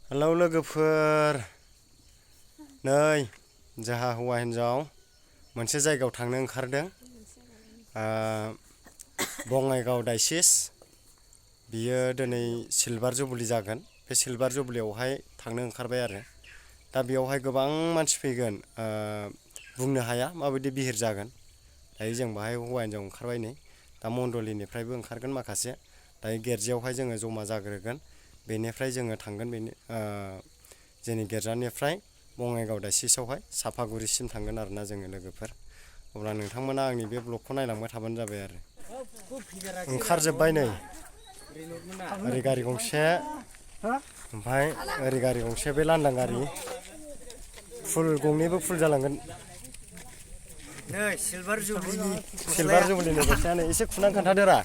Hello लोगोफोर, नै जोंहा हौवा हिन्जाव मोनसे जायगायाव थांनो ओंखारदों। बङाइगाव डायसिस बियो दिनै सिलभार जुबली जागोन। बे सिलभार जुबलीयावहाय थांनो ओंखारबाय आरो दा बेयावहाय गोबां मानसि फैगोन, बुंनो हाया माबायदि बिहिर जागोन। दायो जों बाहाय हौवा हिन्जाव ओंखारबाय नै, दा मण्डलिनिफ्रायबो ओंखारगोन माखासे। दायो गिर्जायावहाय जोङो जमा जाग्रोगोन, बेनिफ्राय जोङो थांगोन जोंनि गिर्जानिफ्राय बङाइगाव डायसिसावहाय सापागुरिसिम थांगोन आरोना जोङो लोगोफोर। अब्ला नोंथांमोना आंनि बे ब्लगखौ नायलांबाय थाबानो जाबाय आरो। ओंखारजोब्बाय नै, ओरै गारि गंसे, ओमफ्राय ओरै गारि गंसे, बे लांदां गारि गंनैबो फुल जालांगोन। नै सिलभार जुबलीनि गस्लायानो एसे खुनानै खोन्थादो र'।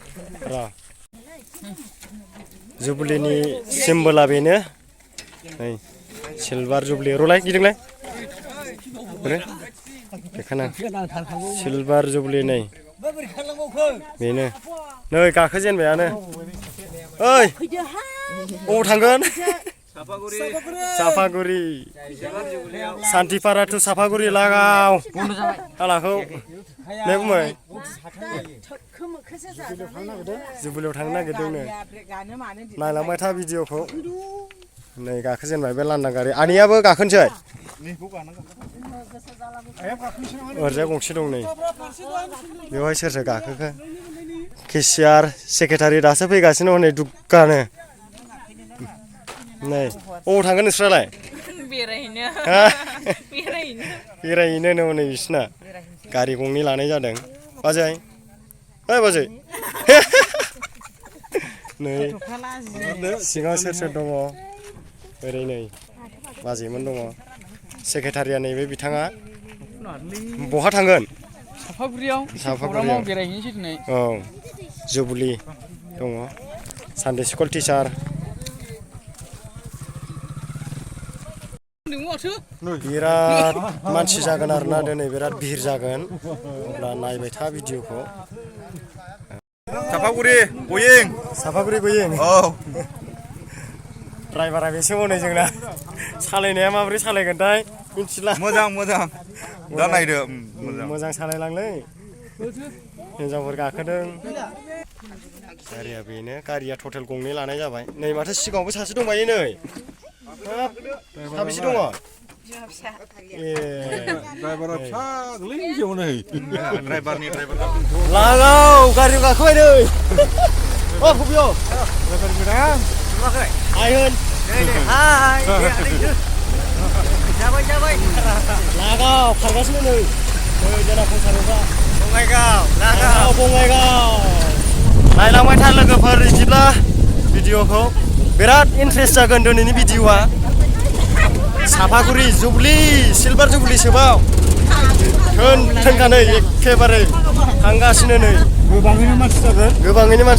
जुबलीनि सिम्बोला बेनो, नै सिलभार जुबली। रलाय गिदिंलाय, बेखायनो सिलभार जुबली नै बेनो। नै गाखोजेनबायानो। ओइ बबाव थांगोन? सापागुरि, सान्थिपारा टु सापागुरि लागाव हालाखौ ने गुमै? जुबलीयाव थांनो नागिरदोंनो, नायलांबाय था भिडिअखौ। नै गाखोजेनबाय बे लांदां गारि। आनैयाबो गाखोनोसै? ओरैजाय गंसे दं नै, बेवहाय सोर सोर गाखोखो? केसियार, सेक्रेटारि दासो फैगासिनो हनै दुग्गानो। नै बबाव थांगोन नोंस्रालाय? बेरायहैनो हनै बिसिना गारि गंनै लानाय जादों। बाजै, ओइ बाजै, नै सिङाव सोर सोर दङ? ओरै नै बाजैमोन दङ, सेक्रेटारिया नैबे बिथाङा। बहा थांगोन? सापागुरियाव बेरायहैनोसै दिनै। औ, जुबली दङ, सानडे स्कुल टिचार। बिराद मानसि जागोन आरोना दिनै, बिराद भिर जागोन। अब्ला नायबाय था भिडिअखौ। सापागुरि गयिं। सापागुरि गयिं। औ। ड्राइभारा बेसो हनै जोंना। सालायनाया माबोरै सालायगोनथाय मिथिला। मोजां दा नायदो। मोजां सालायलांलै। हिनजावफोर गाखोदों। गारिया बेनो, गारिया टटेल गंनै लानाय जाबाय। नै माथो सिगाङावबो सासे दंबायो नै। साबेसे दङ? ए, ड्राइभारा फिसा गोलैयाव नै। लागाव गारियाव गाखोबाय नै। अ बबेयाव? आयहोन। जाबाय। लागाव खारगासिनो नै। जोंना फंसारबा बङाइगाव। नायलांबाय था लोगोफोर, बिदिब्ला भिडिअखौ। बिराद इन्ट्रेस्ट जागोन दिनैनि भिडिअआ। सापागुरि जुबली, सिलभार जुबली सोबाव थोनखानै एखेबारे थांगासिनो नै। गोबाङैनो मानसि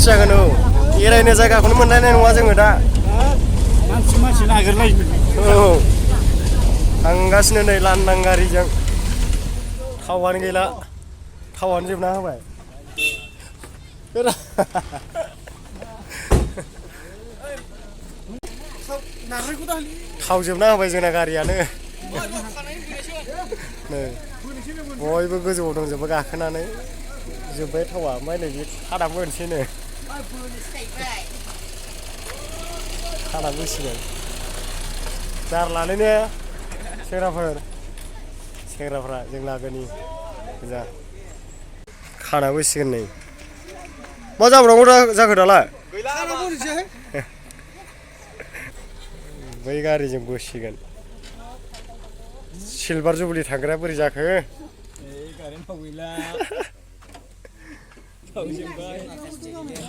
जागोन। औ। एरायनो जायगाखौनो मोनलायनाय नङा जोङो दा। मानसि नागिरलायगोन। औ, थांगासिनो नै लांदां गारिजों। थावानो गैला, थावानो जोबना होबाय। थाव जोबना होबाय जोंना गारियानो। नै बयबो गोजौआव दंजोबो गाखोनानै, जोब्बाय थावा। ओमफ्राय नै बे खानाबोनोसैनो। खानाबोसिगोन। जारलालै ने सेंग्राफ्रा जों लागोनि गोजा। खानाबोसिगोन नै। मा जाबावनांगौ जाखो दालाय? बै गारिजों बोसिगोन। सिलभार जुबली थांग्राया बोरै जाखो? गारियानो थाव गैला।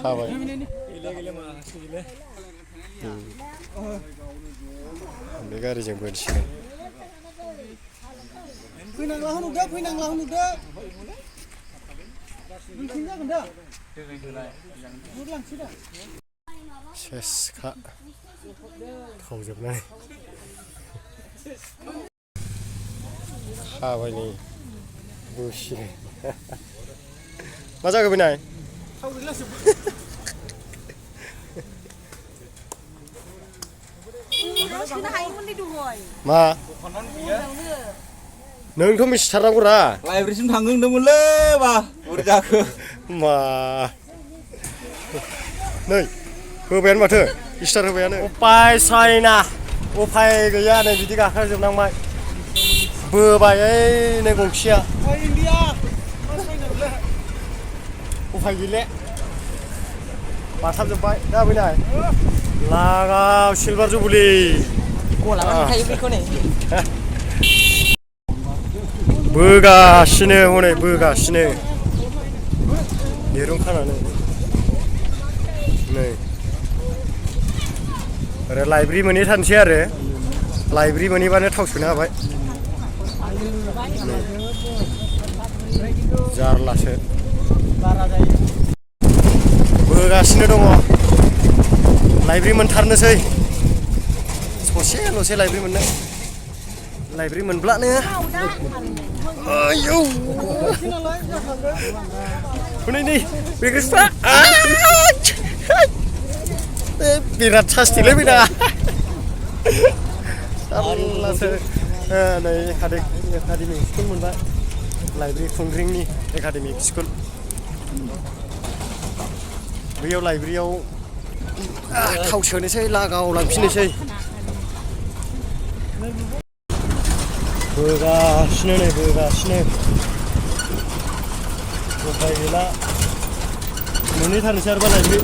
खाबाय। बे गारिजों बोनसिगोन। सेसखा थाव जोबनानै खाबाय नै बोसिगोन। मा जाखो बेनाय? सोनो हायोमोन दे दहय मा नोंथ' मिथिथारनांगौरा लाइब्रेरिसिम थांनो होनदोंमोनलै बा बोरै जाखो मा नै होबायानो माथो स्टार होबायानो उपाय सायना उपाय गैया नै बिदि गाखोजोबनांबाय बोबाय नै गंसेया उफाय गैले बाथाबजोब्बाय दा फैनाय लागाव सिलभार जुबुलि बोगासिनो हनै बोगासिनो दिरुं खानानै नै आरो लाइब्रेरि मोनहैथारनोसै आरो लाइब्रेरि मोनहैबानो थाव सोनो हाबाय जारलासो बोगासिनो दङ लाइब्रेरि मोनथारनोसै ससेल'सै लाइब्रेरि मोननो लाइब्रेरि मोनब्लानो आयौ हनै नै बेग्रेसफ्रा बिराद सास्तिलै बेना जारलासो नै एकाडेमिक स्कुल मोनबाय लाइब्रेरि खुंग्रिंनि एकाडेमिक स्कुल बैयाव लाइब्रेरियाव थाव सोनोसै लागाव लांफिननोसै बोगासिनो नै बोगासिनो उफाय गैला मोनहैथारनोसै आरोबा लाइब्रेरि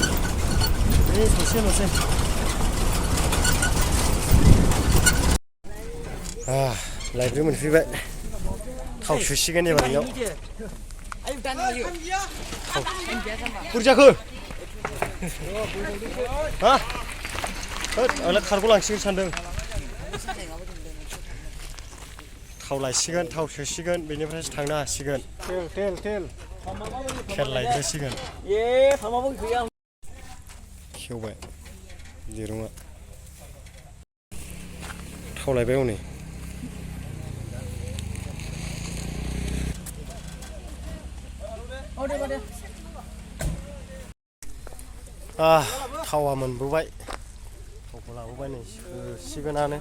बे ससेल'सै लाइब्रेरि मोनफैबाय थाव सोसिगोन एबार बेयाव बोरै जाखो हा होद आंलाय कारखौ लांसिगोन सानदों थाव लायसिगोन थाव सोसिगोन बेनिफ्रायसो थांनो हासिगोन तेल लायग्रोसिगोन खेवबाय दिरुङा थाव लायबाय हनै थावा मोनबोबाय थावखौ लाबोबाय नै सोसिगोनानो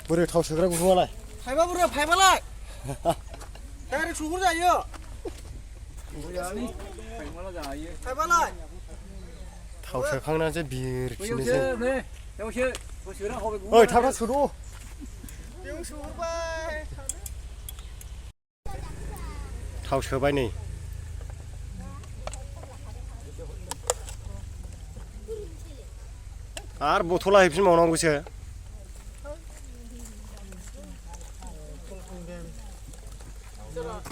बोरै थाव सोग्रा गुदुङालाय फाइबा बुरजा फाइबालाय डाइरेक्ट सहर जायो फाइबालाय थाव सोखांनानैसो बिरफिननोसै ओइ थाब थाब सोद' थाव सोबाय नै आरो बथला हैफिनबावनांगौसो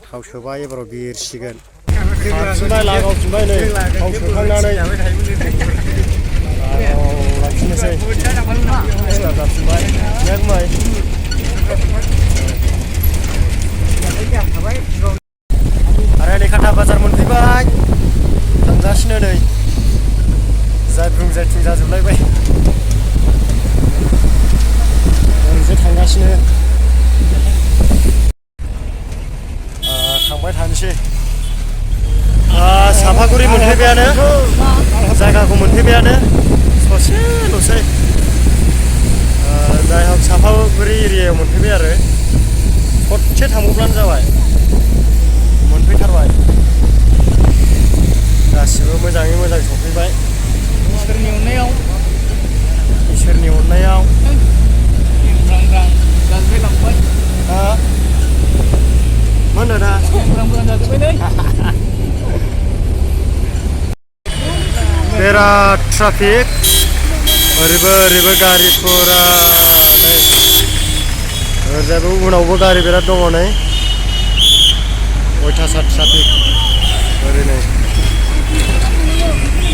थाव सोबाय एबाराव बिरसिगोन खारफिनबाय लागावफिनबाय नै थाव सोखांनानै लाखिनोसै स्टार्ट जाफिनबाय एकदमै आरो नै खाथा बाजार मोनफैबाय थांगासिनो नै जायब्रुं जायथिं जाजोबलायबाय ओरैजे थांगासिनो थांबाय थानोसै साफागुरि मोनफैबायानो जायगाखौ मोनफैबायानो ससेल'सै जाय हक साफागुरि एरियायाव मोनफैबाय आरो ससे थांबावब्लानो जाबाय मोनफैथारबाय गासिबो मोजाङै मोजां सफैबाय इसोरनि अननायाव मा होनदों दा बिराद ट्राफिक ओरैबो गारि फुरा ओरैजायबो उनावबो गारि बिराद दङ नै अयथासार ट्राफिक ओरै नै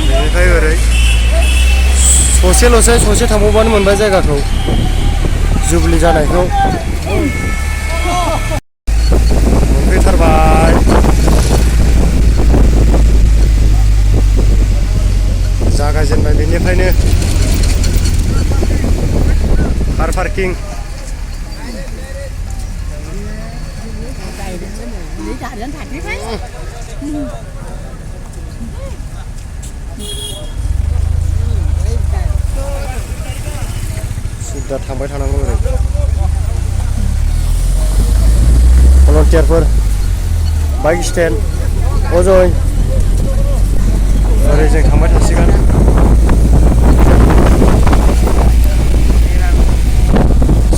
बेनिफ्राय ओरै ससेल'सै ससे थांबावबानो मोनबाय जायगाखौ जुबलि जानायखौ मोनफैथारबाय जागायजेनबाय बेनिफ्रायनो कार पार्किं सिद्दा थांबाय थानांगौ ओरै भलन्टियारफोर बाइक स्टेन्ड अजय ओरै जों थांबाय थासिगोन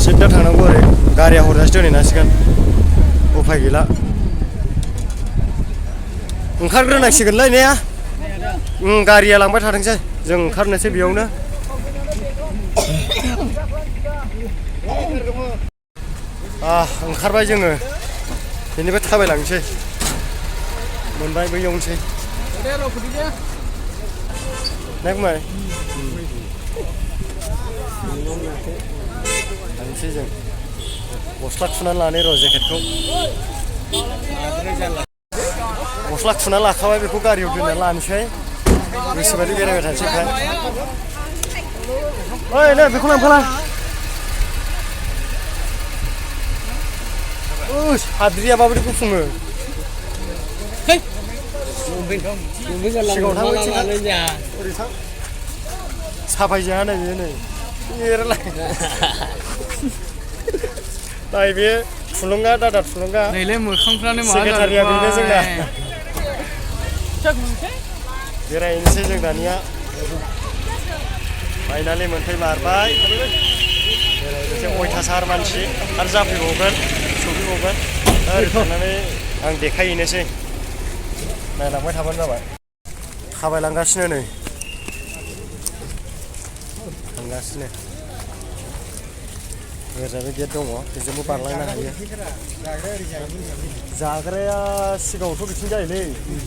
सिद्दा थांनांगौ ओरै गारिया हरजासे दोनहैनांसिगोन उफाय गैला ओंखारग्रोनांसिगोनलै ने गारिया लांबाय थाथोंसै जों ओंखारनोसै बेयावनो ओंखारबाय जोङो बेनिफ्राय थाबायलांसै मोनबाय बैयावनोसै नायगौमाय थांसै जों गस्ला खुनानै लानो र' जेकेटखौ गस्ला खुना लाखाबाय बेखौ गारियाव दोनना लानोसै गोसोबायदि बेरायबाय थानोसै ओमफ्राय ओइ नै बेखौ लांफाला हाद्रिया माबायदि गुफुङो सिगाङाव थांबाय ओरै थां साफायजाया नै बेयो नै एरलाय नाय बे थुलुंगा दादा थुलुंगा नैलै मोखांफ्रानो सेक्रेटारिया बेनो जोंना बेरायनोसै जों दानिया फाइनालि मोनफै मारबाय बेरायनोसै अयथासार मानसि आरो जाफैबावगोन सफैबावगोन ओरै थांनानै आं देखायहैनोसै नायलांबाय थाबानो जाबाय थाबायलांगासिनो नै थांगासिनो ओरैजाय गेट दङ बेजोंबो बारलांनो हायो जाग्राया सिगाङावथ' बिथिं जायोलै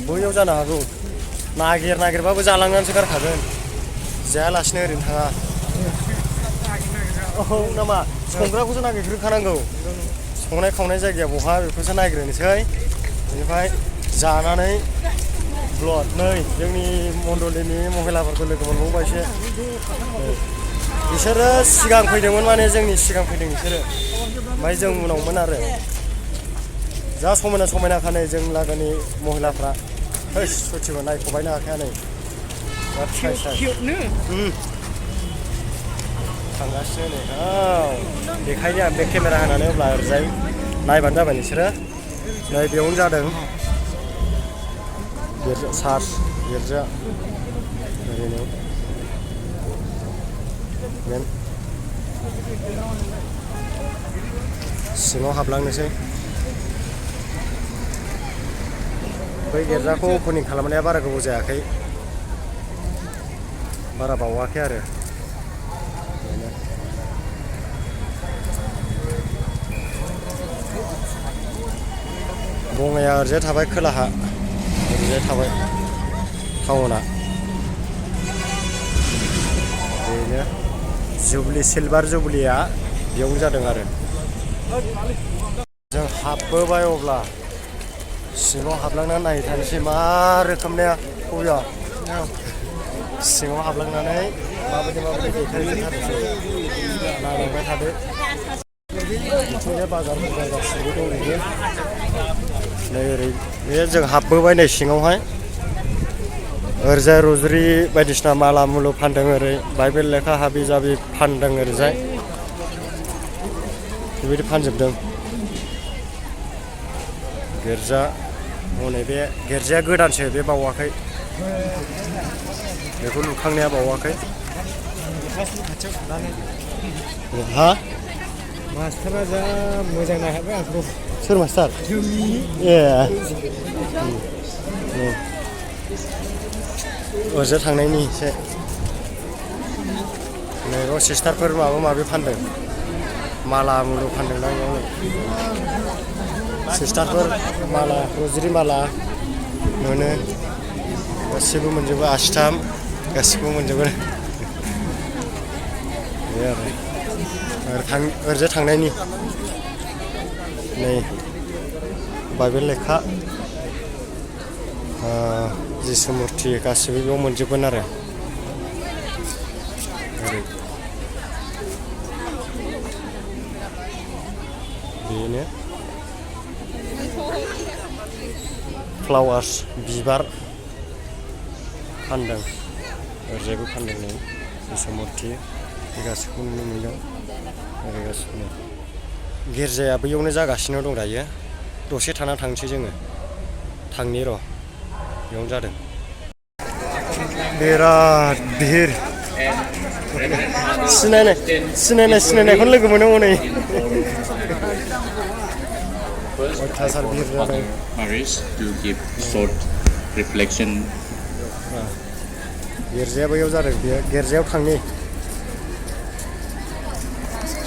बैयाव जानो हागौ नागिरबाबो जालांनानैसो गारखागोन जायालासिनो ओरैनो थाङा औ नामा संग्राखौसो नागिरग्रोखानांगौ संनाय खावनाय जायगाया बहा बेखौसो नागिरनोसै बेनिफ्राय जानानै ब्लड नै जोंनि मण्डलिनि महिलाफोरखौ लोगो मोनबावबायसो बिसोरो सिगां फैदोंमोन माने जोंनि सिगां फैदों बिसोरो ओमफ्राय जों उनावमोन आरो जा समायना समायनाखा नै जों लागोनि महिलाफ्रा सथिबो नायखबायनो हाखाया नै थांगासिनो नै औ बेखायनो आं बे केमेरा होनानै अब्ला ओरैजाय नायबानो जाबाय नोंसोरो नै बेयावनो जादों सार्च गिर्जा ओरैनो सिङाव हाबलांनोसै बै गिर्जाखौ अपेनिं खालामनाया बारा गोबाव जायाखै बारा बावाखै आरो बङाइया ओरैजाय थाबाय खोलाहा ओरैजाय थाबाय टाउना बेनो जुबलि सिलभार जुबलिया बेयावनो जादों आरो जों हाबबोबाय अब्ला सिङाव हाबलांनानै नायहैथारनोसै मा रोखोमनि बबेया सिङाव हाबलांनानै माबायदि देखायहैथारनोसै नायलांबाय थादो बिथिंजाय बाजार गासिबो दंजोबो नै ओरै बे जों हाबबोबाय नै सिङावहाय ओरैजाय रजरि बायदिसिना माला मुलु फानदों ओरै बाइबेल लेखा हाबि जाबि फानदों ओरैजाय बेबायदि फानजोबदों गिर्जा हनै बे गिर्जाया गोदानसो बे बावाखै बेखौ लुखांनाया बावाखै हा मास्टारा जा मोजां नायहाबाय आंखौ सोर मास्टार ए ओरैजाय थांनायनि एसे नैबाव सिस्टारफोर माबा माबि फानदों माला मुलु फानदों ना बेयावनो सिस्टारफोर माला रजरि माला मोनो गासिबो मोनजोबो आसिथाम गासिबो मोनजोबो बे आरो ओरैजाय थांनायनि नै बाइबेल लेखा जिसु मुर्ति गासिबो बेयाव मोनजोबगोन आरो ओरै बेनो फ्लावार्स बिबार फानदों ओरैजायबो फानदों नै जिसु मुर्ति फैगासिनो नुनो मोनदों बेरायगासिनो गिर्जाया बैयावनो जागासिनो दं दायो दसे थाना थांसै जोङो थांनि र' बेयावनो जादों बिराद भिर सिनायनायखौनो लोगो मोनो हनै अयथासार भिर जादों गिर्जाया बैयाव जादों बेयो गिर्जायाव थांनि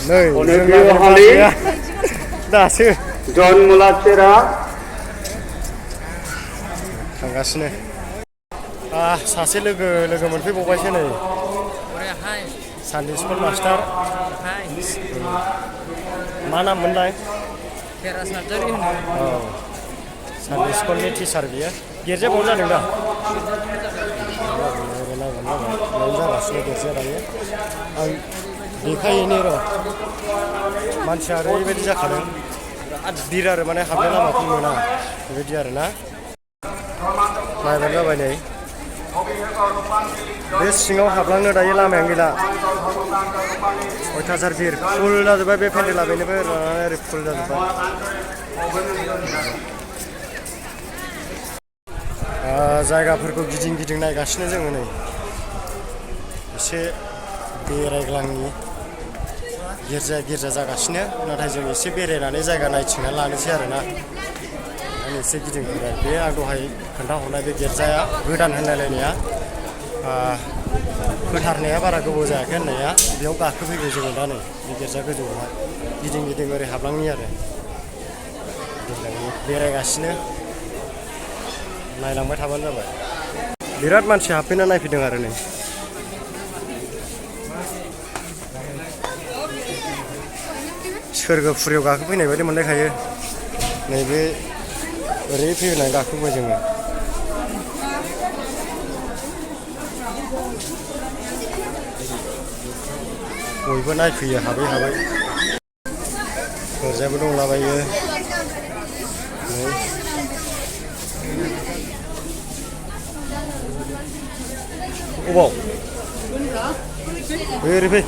नै दासो जन मुलाचेरा थांगासिनो सासे लोगो मोनफैबावबायसो नै सानडे स्कुल मास्टार मा नाम मोनलाय औ सानडे स्कुलनि टिचार बियो गिर्जाया बावनो जादों दा बेयावनो जागासिनो गिर्जाया दायो आं देखायहैनि र' मानसिया ओरैबायदि जाखादों बिराद भिर आरो माने हाबनाय लामाखौ मोना बेबायदि आरो ना नायबानो जाबाय नै बे सिङाव हाबलांनो दायो लामायानो गैला अयथासार भिर फुल जाजोब्बाय बे पेन्डेला बेनिफ्राय ओरै फुल जाजोब्बाय जायगाफोरखौ गिदिं नायगासिनो जोङो नै एसे बेरायग्लांनि गिर्जा जागासिनो नाथाय जों एसे बेरायनानै जायगा नायथिंना लानोसै आरोना आं एसे गिदिंफैबाय बे आं दहाय खोन्थाहरनाय बे गिर्जाया गोदान होनलायलायनाया फोथारनाया बारा गोबाव जायाखै होननाया बेयाव गाखोफैबाय जोङो दा नै बे गिर्जा गोजौआवहाय गिदिं ओरै हाबलांनि आरो बेरायगासिनो नायलांबाय थाबानो जाबाय बिराद मानसि हाबफैना नायफैदों आरो नै सोरगोफुरियाव गाखोफैनाय बायदि मोनलायखायो नैबे ओरै फैनानै गाखोबाय जोङो बयबो नायफैयो हाबै ओरैजायबो दंलाबायो अबाव ओरै फै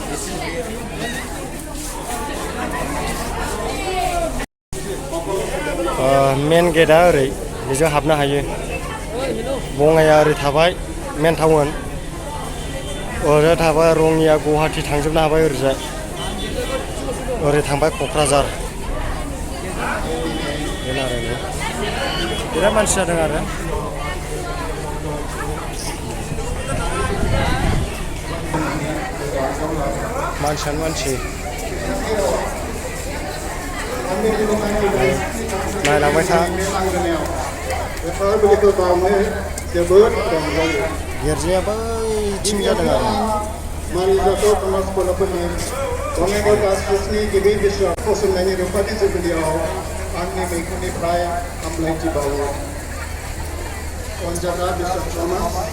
मेन गेटआ ओरै बेजों हाबनो हायो बङाइआ ओरै थाबाय मेन टाउन ओरै थाबाय रङिया गुवाहाटि थांजोबनो हाबाय ओरैजाय ओरै थांबाय क'क्राझार बेनो आरो बिराद मानसि जादों आरो मानसियानो मानसि नायलांबाय था गिर्जाया बैथिं जादों आरो मानिजाथाव समाजफोरनि बङाइगाव दासपुसनि गिबि बिसोर फसंनायनि रुफाथि जुबिलियाव आंनि मैखुननिफ्राय हामलायथि बावो अनजाग्रा बिसोर समाज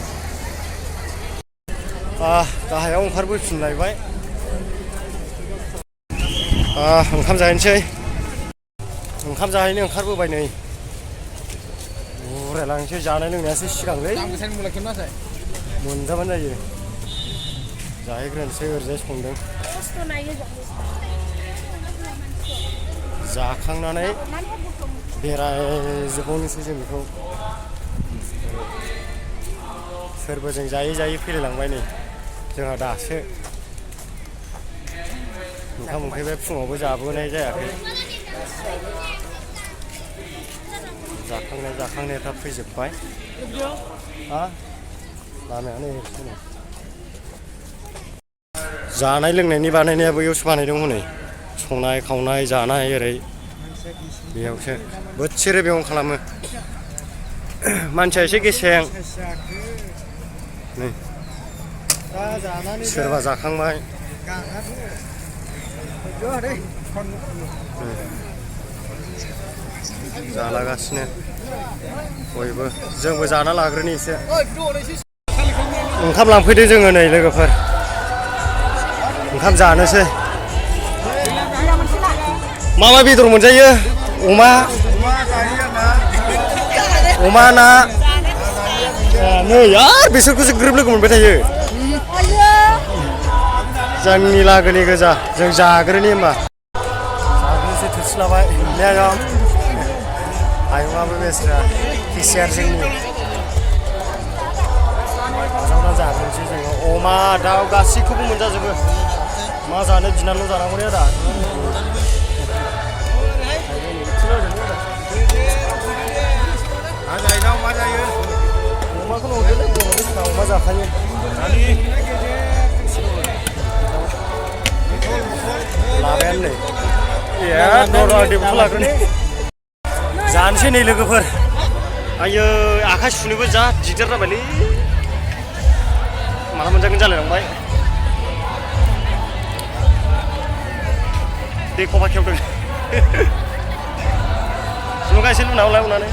गाहायाव ओंखारबोफिनलायबाय ओंखाम जाहैनोसै ओंखाम जाहैनो ओंखारबोबाय नै बुरायलांसै जानाय लोंनायासो सिगांलै मोनजाबानो जायो जाहैग्रोनोसै ओरैजाय संदों जाखांनानै बेरायजोबावनोसै जों बेखौ सोरबोजों जायै फैलायलांबाय नै जोंहा दासो ओंखाम उखैबाय फुङावबो जाबोनाय जायाखै जाखांनाया फैजोब्बाय लामायानो एरसोनो जानाय लोंनायनि बानायनाया बैयावसो बानायदों हनै संनाय खावनाय जानाय ओरै बेयावसो बोथिसे बेयावनो खालामो मानसिया एसे गेसें नै सोरबा जाखांबाय जालागासिनो बयबो जोंबो जाना लाग्रोनि एसे ओंखाम लांफैदो जोङो नै लोगोफोर ओंखाम जानोसै मा बेदर मोनजायो अमा ना नै यार बिसोरखौसो ग्रोब लोगो मोनबाय थायो जोंनि लागोनि गोजा जों जाग्रोनि होमबा जाग्रोनोसै थोरसि लाबाय ने आयं आयंआबो बेस्रा केसियार जोंनि मोजां जाग्रोनोसै जोङो अमा दाउ गासैखौबो मोनजाजोबो मा जानो बिनानैल' जानांगौ ने आदा मा जायो अमाखौनो हरदोलै बर'नि अमा जाखायो लाबायानो नै दर'खौ लाग्रोनि जानोसै नै लोगोफोर आयो आखाइ सुनोबो जा दिगदार जाबायलै माला मोनजागोन जालायलांबाय दै खफा खेवदों सुलुंगा एसे लुना हरलाय अननानै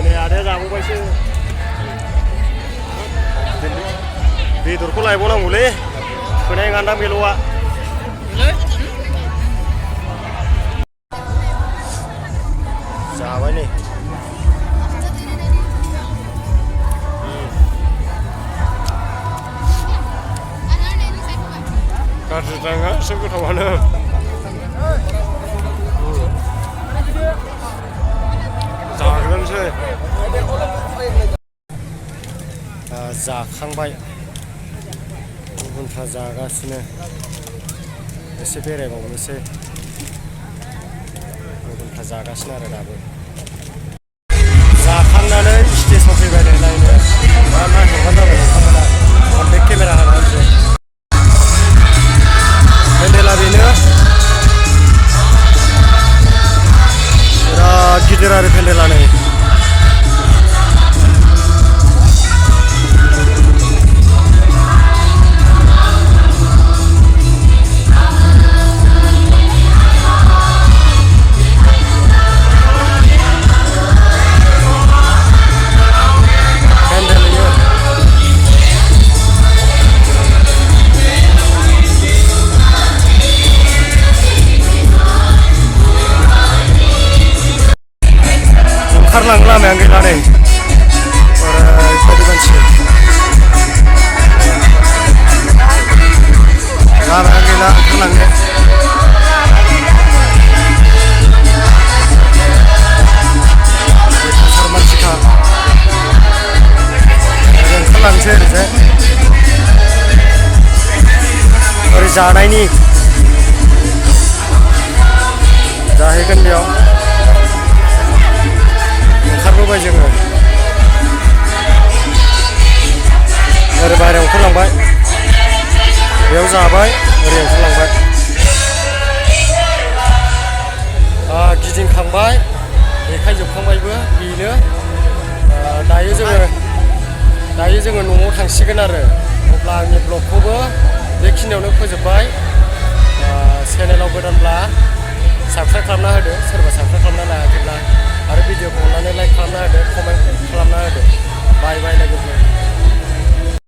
नै आदाया जाबावबायसो बेदरखौ लायबावनांगौलै खोनाय गान्दा बेल'आ जाबाय नै गाज्रि जाङा एसे गोथावानो जाग्रोनोसै जाखांबाय गुबुनफ्रा जागासिनो एसे बेरायबावनोसै गुबुनफ्रा जागासिनो आरो दाबो जाखांनानै स्टेजआव फैबाय नायनो मा हगार जाबाय नोंथांमोना बे केमेरा हानानैसो पेन्डेला बेनो बिराद गिदिर आरो पेन्डेला नै ओंखारलांनो लामायानो गैला नै ओरैबायदि मानसि लामायानो गैला ओंखारलांनो गोथार मानसिखा ओंखारलांसै ओरैजाय ओरै जानायनि जाहैगोन बेयाव ओंखारबोबाय जोङो ओरै बाहेरायाव ओंखारलांबाय बेयाव जाबाय ओरै ओंखारलांबाय गिदिंखांबाय देखायजोबखांबायबो बेनो दायो जोङो न'आव थांसिगोन आरो अब्ला आंनि ब्लगखौबो बेखिनियावनो फोजोबबाय चेनेलाव गोदानब्ला साबस्क्राइब खालामना होदो सोरबा साबस्क्राइब खालामना लायाखैब्ला आरो भिडिअखौ अननानै लाइक खालामना होदो कमेन्ट खालामना होदो बाय बाय लोगोफोर